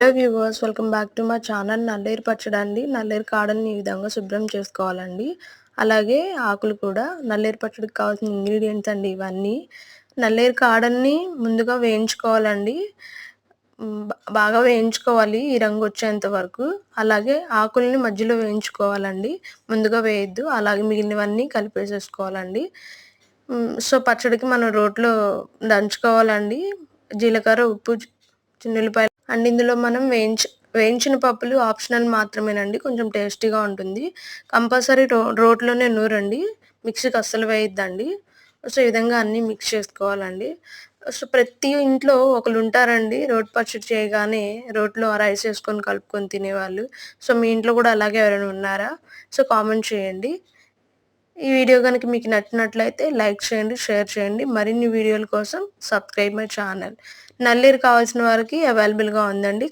Hello viewers, welcome back to my channel. నల్లేరు పచ్చడి అండి. నల్లేరు కాడల్ని ఈ విధంగా శుభ్రం చేసుకోవాలండి. అలాగే ఆకులు కూడా. నల్లేరు పచ్చడికి కావాల్సిన ఇంగ్రీడియంట్స్ అండి ఇవన్నీ. నల్లేరు కాడల్ని ముందుగా వేయించుకోవాలండి. బాగా వేయించుకోవాలి ఈ రంగు వచ్చేంత వరకు. అలాగే ఆకుల్ని మధ్యలో వేయించుకోవాలండి. ముందుగా వేయొద్దు. అలాగే మిగిలినవన్నీ కలిపేసేసుకోవాలండి. సో, పచ్చడికి మనం రోట్లో దంచుకోవాలండి. జీలకర్ర, ఉప్పు, చిన్నుల్లిపాయలు అండ్ ఇందులో మనం వేయించిన పప్పులు ఆప్షనల్ మాత్రమేనండి. కొంచెం టేస్టీగా ఉంటుంది. కంపల్సరీ రోట్లోనే నూరండి. మిక్సీకి అస్సలు వేయొద్దండి. సో, ఈ విధంగా అన్నీ మిక్స్ చేసుకోవాలండి. సో, ప్రతి ఇంట్లో ఒకళ్ళుంటారండి రోటి పచ్చడి చేయగానే రోట్లో రైస్ ఏసుకొని కలుపుకొని తినేవాళ్ళు. సో, మీ ఇంట్లో కూడా అలాగే ఎవరైనా ఉన్నారా? సో, కామెంట్ చేయండి. ఈ వీడియో గనుక మీకు నచ్చినట్లయితే లైక్ చేయండి, షేర్ చేయండి. మరిన్ని వీడియోల కోసం సబ్స్క్రైబ్ మై ఛానల్. నల్లేరు కావాల్సిన వారికి అవైలబుల్‌గా ఉందండి.